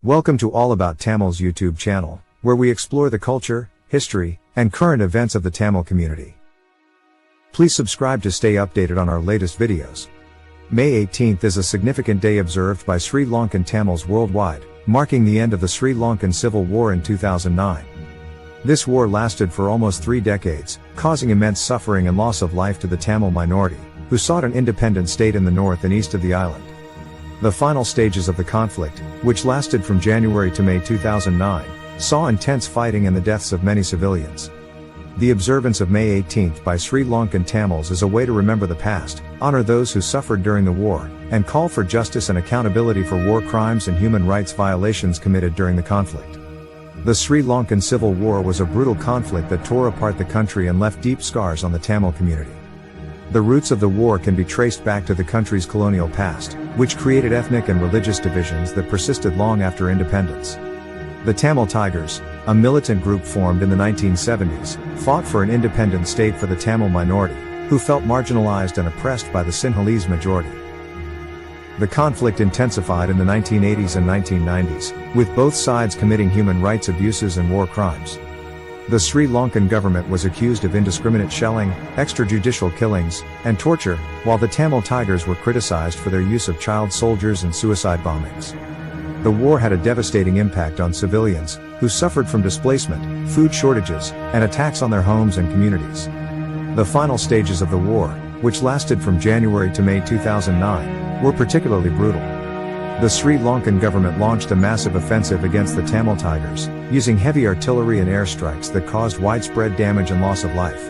Welcome to All About Tamils YouTube channel, where we explore the culture, history, and current events of the Tamil community. Please subscribe to stay updated on our latest videos. May 18th is a significant day observed by Sri Lankan Tamils worldwide, marking the end of the Sri Lankan Civil War in 2009. This war lasted for almost 3 decades, causing immense suffering and loss of life to the Tamil minority, who sought an independent state in the north and east of the island. The final stages of the conflict, which lasted from January to May 2009, saw intense fighting and the deaths of many civilians. The observance of May 18th by Sri Lankan Tamils is a way to remember the past, honor those who suffered during the war, and call for justice and accountability for war crimes and human rights violations committed during the conflict. The Sri Lankan Civil War was a brutal conflict that tore apart the country and left deep scars on the Tamil community. The roots of the war can be traced back to the country's colonial past, which created ethnic and religious divisions that persisted long after independence. The Tamil Tigers, a militant group formed in the 1970s, fought for an independent state for the Tamil minority, who felt marginalized and oppressed by the Sinhalese majority. The conflict intensified in the 1980s and 1990s, with both sides committing human rights abuses and war crimes. The Sri Lankan government was accused of indiscriminate shelling, extrajudicial killings, and torture, while the Tamil Tigers were criticized for their use of child soldiers and suicide bombings. The war had a devastating impact on civilians, who suffered from displacement, food shortages, and attacks on their homes and communities. The final stages of the war, which lasted from January to May 2009, were particularly brutal. The Sri Lankan government launched a massive offensive against the Tamil Tigers, using heavy artillery and airstrikes that caused widespread damage and loss of life.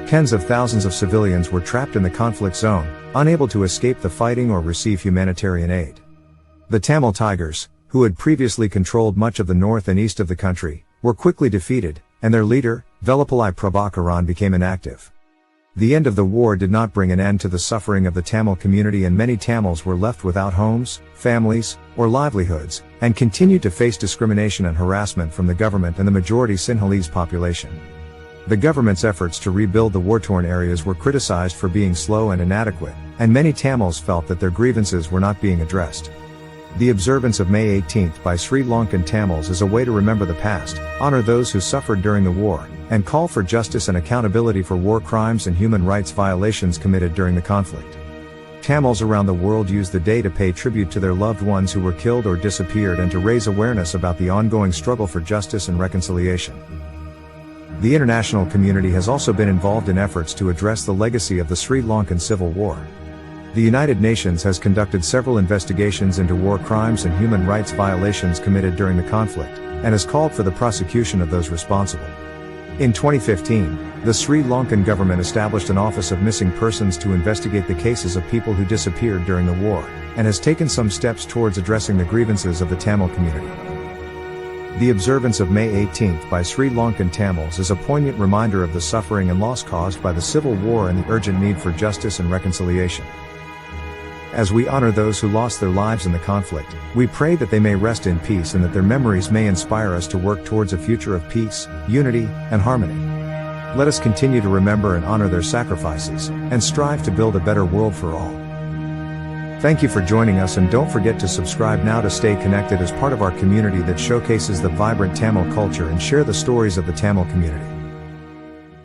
Tens of thousands of civilians were trapped in the conflict zone, unable to escape the fighting or receive humanitarian aid. The Tamil Tigers, who had previously controlled much of the north and east of the country, were quickly defeated, and their leader, Velapillai Prabhakaran, became inactive. The end of the war did not bring an end to the suffering of the Tamil community, and many Tamils were left without homes, families, or livelihoods, and continued to face discrimination and harassment from the government and the majority Sinhalese population. The government's efforts to rebuild the war-torn areas were criticized for being slow and inadequate, and many Tamils felt that their grievances were not being addressed. The observance of May 18th by Sri Lankan Tamils is a way to remember the past, honor those who suffered during the war, and call for justice and accountability for war crimes and human rights violations committed during the conflict. Tamils around the world use the day to pay tribute to their loved ones who were killed or disappeared and to raise awareness about the ongoing struggle for justice and reconciliation. The international community has also been involved in efforts to address the legacy of the Sri Lankan Civil War. The United Nations has conducted several investigations into war crimes and human rights violations committed during the conflict, and has called for the prosecution of those responsible. In 2015, the Sri Lankan government established an Office of Missing Persons to investigate the cases of people who disappeared during the war, and has taken some steps towards addressing the grievances of the Tamil community. The observance of May 18th by Sri Lankan Tamils is a poignant reminder of the suffering and loss caused by the civil war and the urgent need for justice and reconciliation. As we honor those who lost their lives in the conflict, we pray that they may rest in peace and that their memories may inspire us to work towards a future of peace, unity, and harmony. Let us continue to remember and honor their sacrifices, and strive to build a better world for all. Thank you for joining us, and don't forget to subscribe now to stay connected as part of our community that showcases the vibrant Tamil culture and share the stories of the Tamil community.